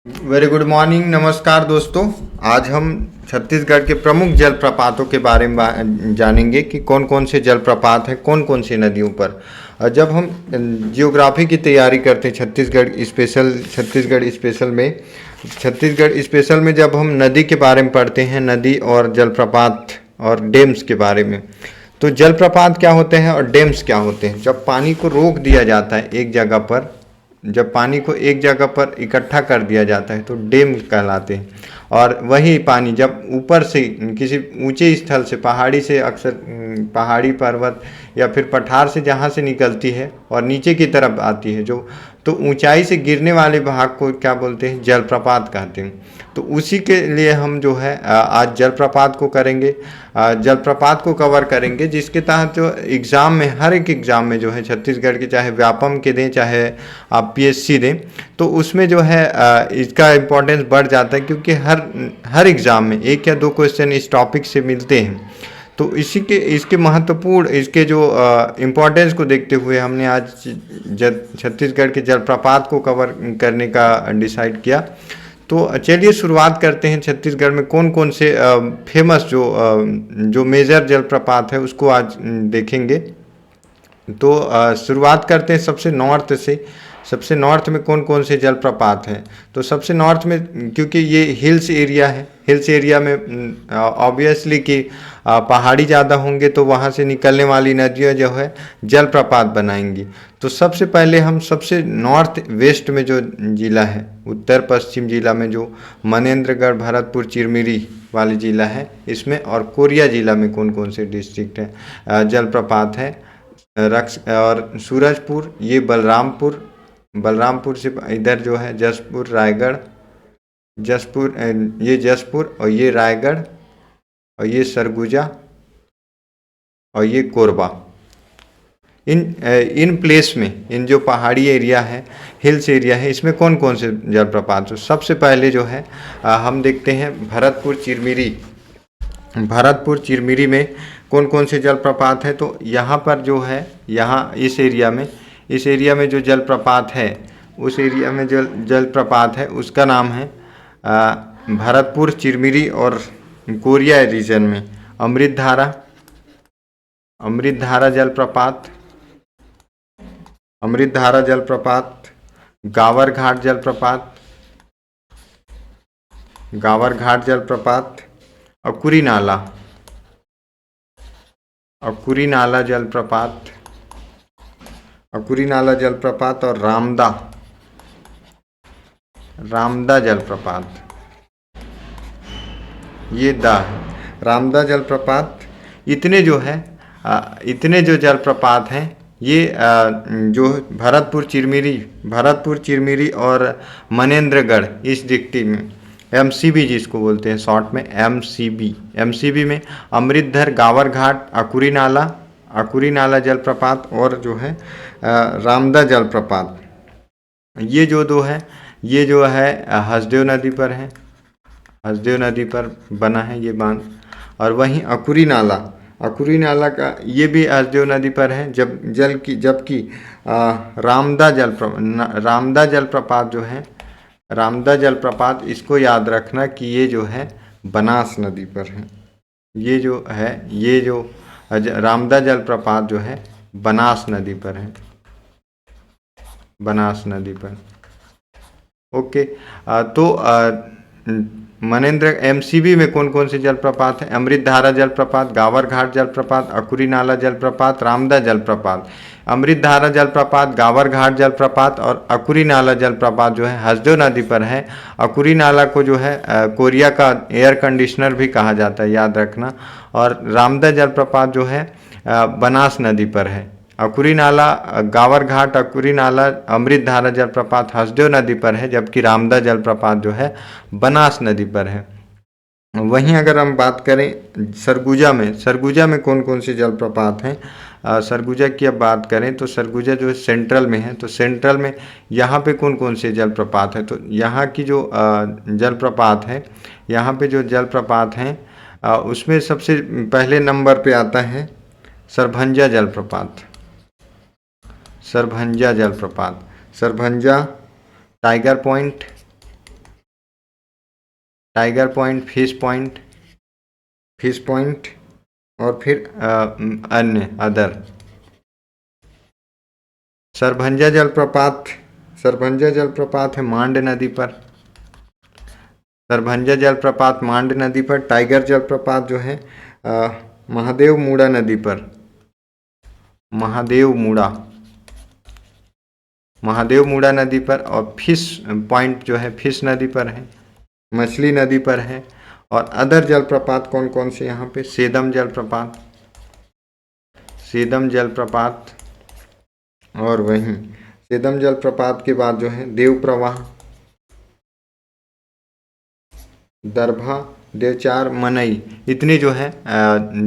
Very good morning, नमस्कार दोस्तों। आज हम छत्तीसगढ़ के प्रमुख जलप्रपातों के बारे में जानेंगे कि कौन कौन से जलप्रपात हैं, कौन कौन सी नदियों पर। जब हम जियोग्राफी की तैयारी करते हैं छत्तीसगढ़ स्पेशल में जब हम नदी के बारे में पढ़ते हैं, नदी और जलप्रपात और डैम्स के बारे में, तो जलप्रपात क्या होते हैं और डैम्स क्या होते हैं। जब पानी को रोक दिया जाता है एक जगह पर, जब पानी को एक जगह पर इकट्ठा कर दिया जाता है तो डैम कहलाते हैं। और वही पानी जब ऊपर से किसी ऊंचे स्थल से, पहाड़ी से, अक्सर पहाड़ी पर्वत या फिर पठार से जहाँ से निकलती है और नीचे की तरफ आती है, जो तो ऊंचाई से गिरने वाले भाग को क्या बोलते हैं, जलप्रपात कहते हैं। तो उसी के लिए हम जो है आज जलप्रपात को करेंगे, जलप्रपात को कवर करेंगे, जिसके तहत जो एग्ज़ाम में, हर एक एग्ज़ाम में जो है छत्तीसगढ़ के, चाहे व्यापम के दें चाहे आप पीएससी दें, तो उसमें जो है इसका इम्पोर्टेंस बढ़ जाता है, क्योंकि हर एग्ज़ाम में एक या दो क्वेश्चन इस टॉपिक से मिलते हैं। तो इसके महत्वपूर्ण, इसके जो इम्पोर्टेंस को देखते हुए हमने आज छत्तीसगढ़ के जलप्रपात को कवर करने का डिसाइड किया। तो चलिए शुरुआत करते हैं। छत्तीसगढ़ में कौन कौन से फेमस जो मेजर जलप्रपात है उसको आज देखेंगे। तो शुरुआत करते हैं सबसे नॉर्थ से। सबसे नॉर्थ में कौन कौन से जलप्रपात हैं। तो सबसे नॉर्थ में, क्योंकि ये हिल्स एरिया है, हिल्स एरिया में ऑब्वियसली कि पहाड़ी ज़्यादा होंगे, तो वहाँ से निकलने वाली नदियाँ जो है जलप्रपात बनाएंगी। तो सबसे पहले हम सबसे नॉर्थ वेस्ट में जो जिला है, उत्तर पश्चिम जिला में जो मनेन्द्रगढ़, भरतपुर, चिरमिरी वाली जिला है, इसमें और कोरिया जिला में कौन कौन से डिस्ट्रिक्ट हैं, जलप्रपात है। रक्स और सूरजपुर, ये बलरामपुर से इधर जो है जसपुर, रायगढ़, ये जसपुर, और ये रायगढ़, और ये सरगुजा, और ये कोरबा। इन प्लेस में, इन जो पहाड़ी एरिया है, हिल्स एरिया है, इसमें कौन कौन से जलप्रपात। तो सबसे पहले जो है हम देखते हैं भरतपुर चिरमिरी में कौन कौन से जलप्रपात है। तो यहाँ पर जो है, यहाँ इस एरिया में जो जलप्रपात है, उस एरिया में जलप्रपात है, उसका नाम है भरतपुर, चिरमिरी और कोरिया रीजन में अमृतधारा जलप्रपात, गावरघाट जलप्रपात, अकुरी नाला जलप्रपात और रामदा जलप्रपात। ये रामदा जलप्रपात। इतने जो जलप्रपात हैं, ये जो भरतपुर चिरमिरी और मनेन्द्रगढ़, इस डिस्ट्रिक्ट में एमसीबी जिसको बोलते हैं शॉर्ट में, एमसीबी में अमृतधर, गावरघाट, अकुरी नाला जलप्रपात और जो है रामदा जलप्रपात। ये जो है हसदेव नदी पर बना है ये बांध। और वहीं अकुरी नाला का, ये भी हसदेव नदी पर है। जबकि रामदा जलप्रपात, इसको याद रखना कि ये जो है बनास नदी पर है। ये जो रामदा जलप्रपात जो है बनास नदी पर है, ओके। तो मनेन्द्र एमसीबी में कौन कौन से जलप्रपात हैं। अमृतधारा जलप्रपात, गावरघाट जलप्रपात, अकुरी नाला जलप्रपात, रामदा जलप्रपात। अमृतधारा जलप्रपात, गावरघाट जलप्रपात और अकुरी नाला जलप्रपात जो है हसदेव नदी पर है। अकुरी नाला को जो है कोरिया का एयर कंडीशनर भी कहा जाता है, याद रखना। और रामदा जलप्रपात जो है बनास नदी पर है। अकुरी नाला, गावरघाट, अकुरी नाला, अमृतधारा जलप्रपात हसदेव नदी पर है, जबकि रामदा जलप्रपात जो है बनास नदी पर है। वहीं अगर हम बात करें सरगुजा में कौन कौन से जलप्रपात हैं। सरगुजा की अब बात करें तो सरगुजा जो है सेंट्रल में है। तो सेंट्रल में यहाँ पे कौन कौन से जलप्रपात हैं। तो यहाँ की जो जलप्रपात है, यहाँ पे जो जलप्रपात हैं उसमें सबसे पहले नंबर पे आता है सरभंजा जलप्रपात, tiger point, tiger point, fish point और फिर अन्य अदर। सरभंजा जलप्रपात है मांड नदी पर। सरभंजा जलप्रपात मांड नदी पर। टाइगर जलप्रपात जो है महादेव मूड़ा नदी पर। महादेव मूड़ा नदी पर। और फिश पॉइंट जो है फिश नदी पर है, मछली नदी पर है। और अदर जलप्रपात कौन कौन से यहाँ पे? सेदम जलप्रपात, और वहीं सेदम जलप्रपात के बाद जो है देव प्रवाह, दरभा, देवचार, मनई, इतने जो है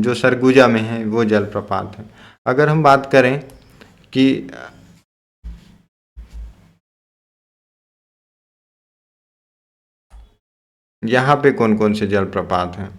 जो सरगुजा में है वो जलप्रपात है। अगर हम बात करें कि यहाँ पे कौन कौन से जलप्रपात हैं?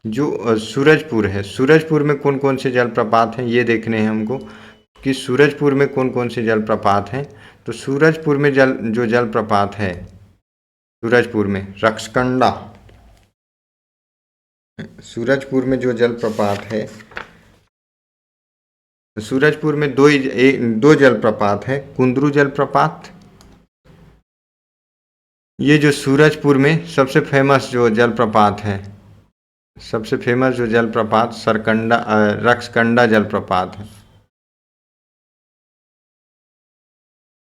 जो सूरजपुर है, सूरजपुर में कौन कौन से जलप्रपात हैं ये देखने हैं हमको कि सूरजपुर में कौन कौन से जलप्रपात हैं। तो सूरजपुर में जो जलप्रपात है, सूरजपुर में रक्षकंडा, सूरजपुर में जो जलप्रपात है, सूरजपुर में दो जलप्रपात है। कुंदरू जलप्रपात, ये जो सूरजपुर में सबसे फेमस जो जलप्रपात है, सबसे फेमस जो जलप्रपात रक्षकंडा जलप्रपात है।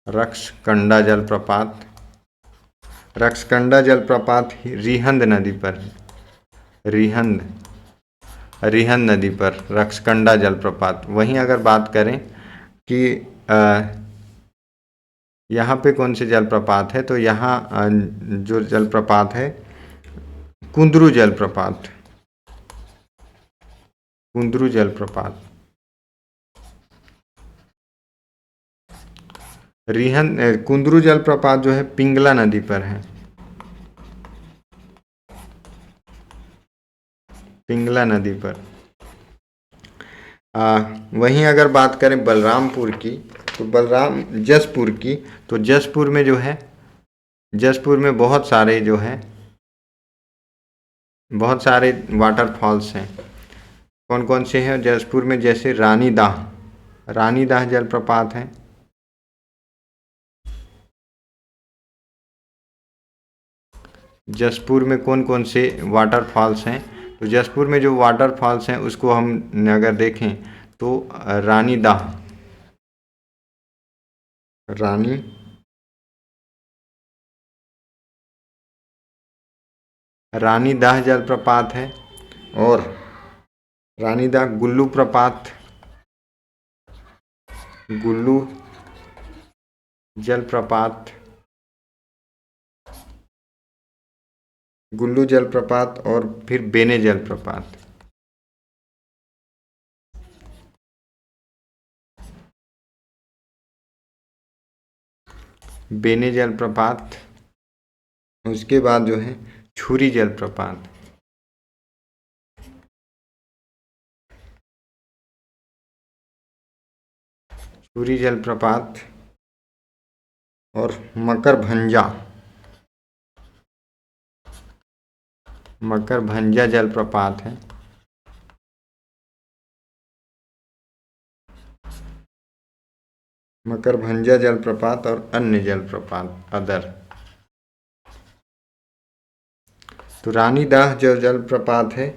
रक्षकंडा जलप्रपात रिहंद नदी पर है। रिहंद नदी पर रक्षकंडा जलप्रपात। वहीं अगर बात करें कि यहाँ पे कौन से जलप्रपात है, तो यहाँ जो जलप्रपात है कुंदरू जलप्रपात। कुंदरू जलप्रपात जो है पिंगला नदी पर है। पिंगला नदी पर। वहीं अगर बात करें बलरामपुर की, तो जसपुर में जो है, जसपुर में बहुत सारे वाटरफॉल्स हैं। कौन कौन से हैं जसपुर में? जैसे रानीदाह जलप्रपात है। जसपुर में कौन कौन से वाटरफॉल्स हैं? तो जसपुर में जो वाटरफॉल्स हैं उसको हम अगर देखें तो रानीदाह जलप्रपात है। और रानीदाह गुल्लू जलप्रपात और फिर बेने जलप्रपात। बेने जलप्रपात, उसके बाद जो है छुरी जलप्रपात। छुरी जलप्रपात और मकरभंजा जलप्रपात है। मकरभंजा जलप्रपात और अन्य जलप्रपात अदर। तो रानीदाह जो जलप्रपात है,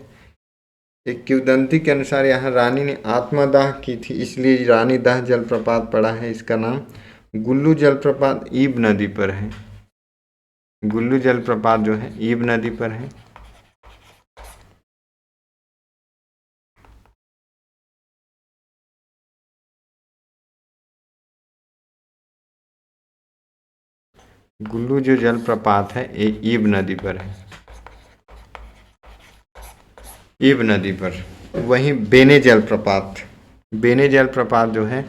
एक किंवदंती के अनुसार यहाँ रानी ने आत्मदाह की थी, इसलिए रानीदाह जलप्रपात पड़ा है। इसका नाम गुल्लू जलप्रपात ईब नदी पर है। गुल्लू जलप्रपात जो है ईब नदी पर है। गुल्लू जो जलप्रपात है ये ईब नदी पर है। ईब नदी पर। वहीं बेने जलप्रपात, बेने जलप्रपात जो है,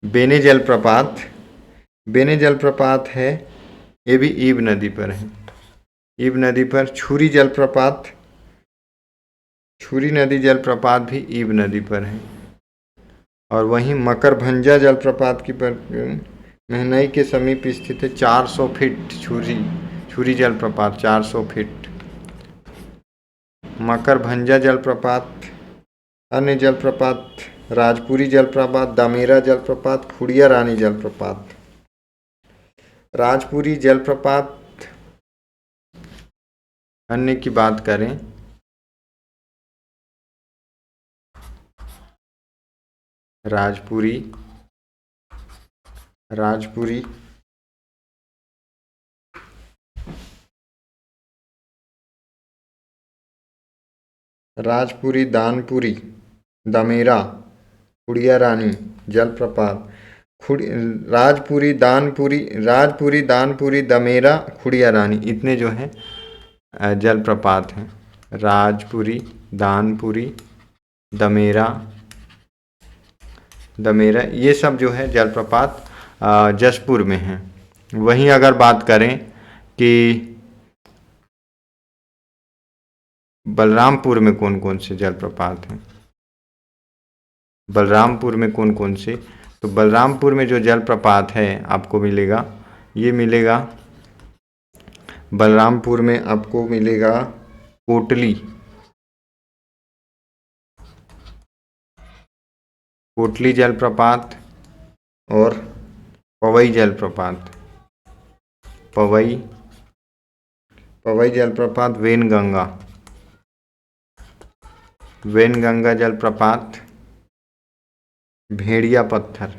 बेने जलप्रपात, बेने जलप्रपात है, ये भी ईब नदी पर है। ईब नदी पर छुरी जलप्रपात, छुरी नदी जलप्रपात भी ईब नदी पर है। और वहीं मकरभंजा जलप्रपात की पर महनई के समीप स्थित है, 400 फीट छुरी, छुरी जलप्रपात 400 फीट। मकरभंजा जलप्रपात, अन्य जलप्रपात राजपुरी जलप्रपात, दामेरा जलप्रपात, खुड़िया रानी जलप्रपात। राजपुरी जलप्रपात अन्य की बात करें, राजपुरी, राजपुरी राजपुरी, दानपुरी, दामेरा, खुड़िया रानी जलप्रपात, राजपुरी, दानपुरी, राजपुरी, दानपुरी, दमेरा, खुड़िया रानी, इतने जो है जलप्रपात हैं। राजपुरी, दानपुरी, दमेरा, दमेरा, ये सब जो है जलप्रपात जसपुर में हैं। वहीं अगर बात करें कि बलरामपुर में कौन कौन से जलप्रपात हैं, बलरामपुर में कौन कौन से, तो बलरामपुर में जो जलप्रपात है आपको मिलेगा, ये मिलेगा बलरामपुर में आपको मिलेगा कोटली, कोटली जलप्रपात और पवई जलप्रपात, पवई, पवई जलप्रपात, वेनगंगा, वेनगंगा जलप्रपात, भेड़िया पत्थर,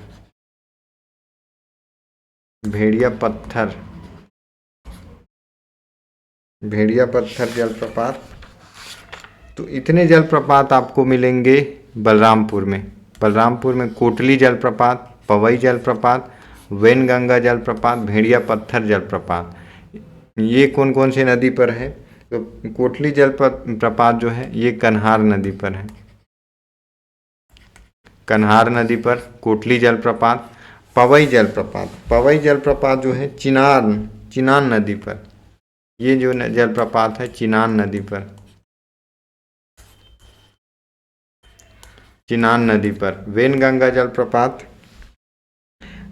भेड़िया पत्थर, भेड़िया पत्थर जलप्रपात। तो इतने जलप्रपात आपको मिलेंगे बलरामपुर में। बलरामपुर में कोटली जलप्रपात, पवई जलप्रपात, वेनगंगा जलप्रपात, भेड़िया पत्थर जलप्रपात। ये कौन कौन सी नदी पर है, तो कोटली जलप्रपात जो है ये कन्हार नदी पर है, कन्हार नदी पर कोटली जलप्रपात। पवई जलप्रपात, पवई जलप्रपात जो है चिनान नदी पर, ये जो जलप्रपात है चिनान नदी पर, चिनान नदी पर। वेनगंगा जलप्रपात,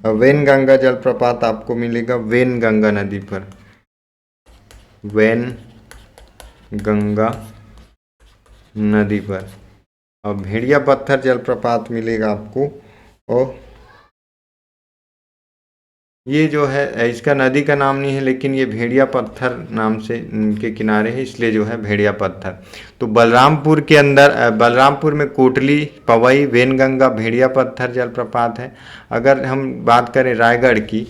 वेनगंगा जलप्रपात आपको मिलेगा वेनगंगा नदी पर, वेनगंगा नदी पर। और भेड़िया पत्थर जलप्रपात मिलेगा आपको, और ये जो है इसका नदी का नाम नहीं है, लेकिन ये भेड़िया पत्थर नाम से के किनारे है, इसलिए जो है भेड़िया पत्थर। तो बलरामपुर के अंदर, बलरामपुर में कोटली, पवई, वेनगंगा, भेड़िया पत्थर जलप्रपात है। अगर हम बात करें रायगढ़ की,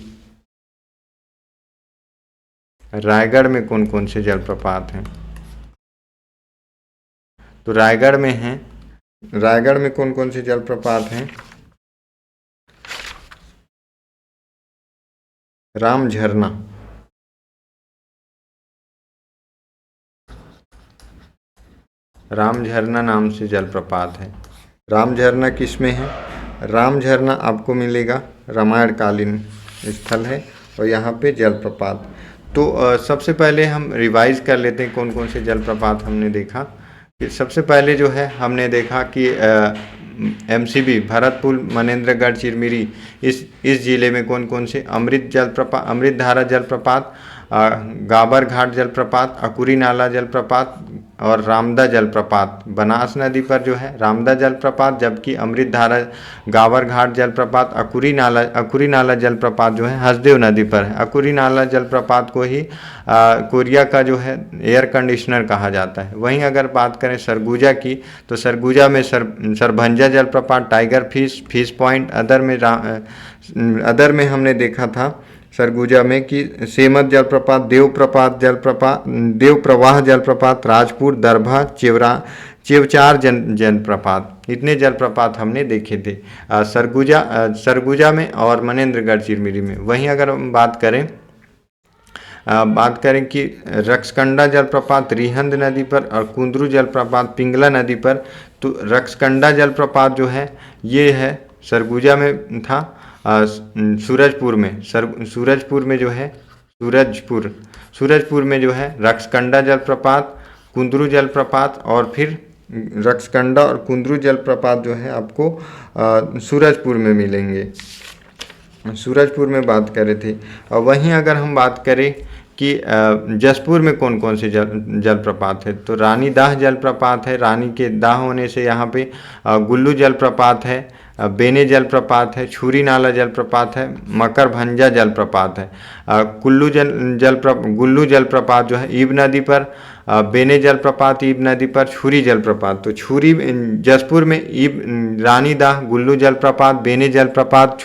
रायगढ़ में कौन कौन से जलप्रपात हैं, तो रायगढ़ में हैं, रायगढ़ में कौन कौन से जलप्रपात हैं, राम झरना, राम झरना नाम से जलप्रपात है। राम झरना किस में है, राम झरना आपको मिलेगा रामायणकालीन स्थल है, और यहाँ पे जलप्रपात। तो सबसे पहले हम रिवाइज कर लेते हैं कौन कौन से जलप्रपात हमने देखा। कि सबसे पहले जो है हमने देखा कि MCB भरतपुर, मनेंद्रगढ़, चिरमिरी, इस जिले में कौन कौन से, अमृत जलप्रपात, अमृतधारा जलप्रपात, गाबर घाट जलप्रपात, अकुरी नाला जलप्रपात और रामदा जलप्रपात। बनास नदी पर जो है रामदा जलप्रपात, जबकि अमृतधारा, गाबर घाट जलप्रपात, अकुरी नाला जलप्रपात जो है हसदेव नदी पर है। अकुरी नाला जलप्रपात को ही कोरिया का जो है एयर कंडीशनर कहा जाता है। वहीं अगर बात करें सरगुजा की, तो सरगुजा में सरभंजा जलप्रपात, टाइगर फिश पॉइंट, अदर में हमने देखा था सरगुजा में कि सेमत जलप्रपात, देव प्रवाह जलप्रपात, राजपुर, दरभा, चेवचार जलप्रपात, इतने जलप्रपात हमने देखे थे सरगुजा में और मनेंद्रगढ़ चिरमिरी में। वहीं अगर हम बात करें बात करें कि रक्सकंडा जलप्रपात रिहंद नदी पर और कुंदरू जलप्रपात पिंगला नदी पर, तो रक्सकंडा जलप्रपात जो है ये है सरगुजा में था, सूरजपुर में सूरजपुर में जो है सूरजपुर में जो है रक्सकंडा जलप्रपात, कुंदरू जलप्रपात और फिर रक्सकंडा और कुंदरू जलप्रपात जो है आपको सूरजपुर में मिलेंगे। सूरजपुर में बात करे थे। और वहीं अगर हम बात करें कि जसपुर में कौन कौन से जलप्रपात है, तो रानी दाह जलप्रपात है, रानी के दाह होने से यहाँ पे गुल्लू जलप्रपात है, बेने जलप्रपात है, छुरी नाला जलप्रपात है, मकर भंजा जलप्रपात है, गुल्लू जलप्रपात जो है ईब नदी पर, बेने जलप्रपात ईब नदी पर, छुरी जलप्रपात, तो जसपुर में ईब रानी दाह, गुल्लू जलप्रपात, बेने जलप्रपात,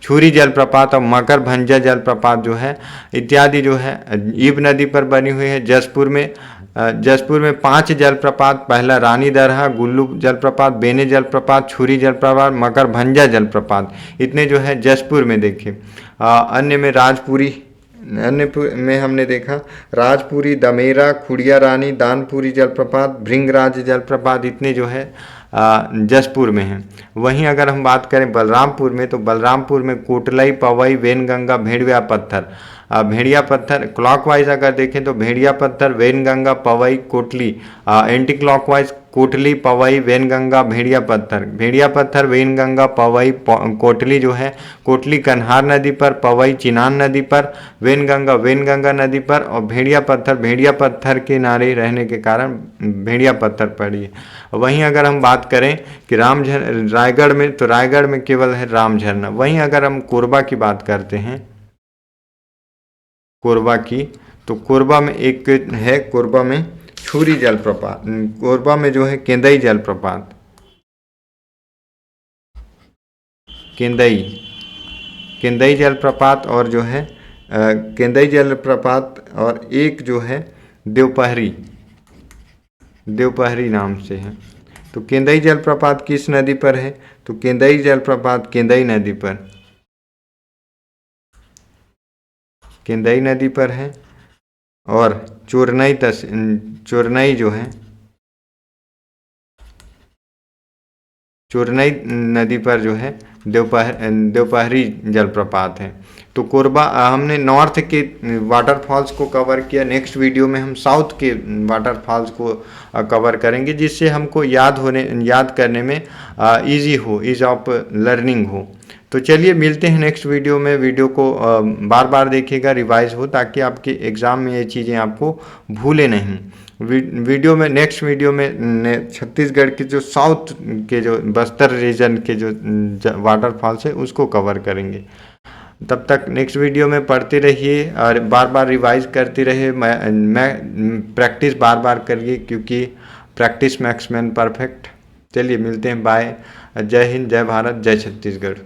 छुरी जलप्रपात और मकर भंजा जलप्रपात जो है इत्यादि जो है ईब नदी पर बनी हुई है। जसपुर में 5 जलप्रपात, पहला रानी दरहा, गुल्लू जलप्रपात, बेने जलप्रपात, छुरी जलप्रपात, मकर भंजा जलप्रपात, इतने जो है जसपुर में देखे। अन्य में हमने देखा राजपुरी, दमेरा, खुड़िया रानी, दानपुरी जलप्रपात, भृंगराज जलप्रपात, इतने जो है जसपुर में हैं। वहीं अगर हम बात करें बलरामपुर में, तो बलरामपुर में कोटलई, पवई, वेनगंगा, भेड़िया पत्थर क्लॉकवाइज अगर देखें तो भेड़िया पत्थर, वेनगंगा, पवई, कोटली, एंटी क्लॉकवाइज कोटली, पवई, वेनगंगा, भेड़िया पत्थर, वेनगंगा, पवई, कोटली जो है कोटली कन्हार नदी पर, पवई चिनान नदी पर, वेनगंगा नदी पर और भेड़िया पत्थर के किनारे रहने के कारण भेड़िया पत्थर पड़ी है। वहीं अगर हम बात करें कि रायगढ़ में, तो रायगढ़ में केवल है राम झरना। वहीं अगर हम कोरबा की बात करते हैं, तो कोरबा में एक है, कोरबा में छुरी जलप्रपात, कोरबा में जो है केंदई जलप्रपात, केंदई जलप्रपात और जो है केंदई जलप्रपात और एक जो है देवपहरी नाम से है। तो केंदई जलप्रपात किस नदी पर है, तो केंदई जलप्रपात केंदई नदी पर है। और चोरनई जो है चोरनई नदी पर जो है देवपहरी जलप्रपात है। तो कोरबा हमने नॉर्थ के वाटरफॉल्स को कवर किया। नेक्स्ट वीडियो में हम साउथ के वाटरफॉल्स को कवर करेंगे, जिससे हमको याद करने में ईज ऑफ लर्निंग हो। तो चलिए मिलते हैं नेक्स्ट वीडियो में। वीडियो को बार बार देखिएगा, रिवाइज हो, ताकि आपके एग्ज़ाम में ये चीज़ें आपको भूले नहीं। नेक्स्ट वीडियो में छत्तीसगढ़ के जो साउथ के जो बस्तर रीजन के जो वाटरफॉल्स है उसको कवर करेंगे। तब तक नेक्स्ट वीडियो में पढ़ते रहिए और बार बार रिवाइज करते रहिए। मैं प्रैक्टिस बार बार करिए, क्योंकि प्रैक्टिस मैक्स मैन परफेक्ट। चलिए मिलते हैं, बाय। जय हिंद, जय भारत, जय छत्तीसगढ़।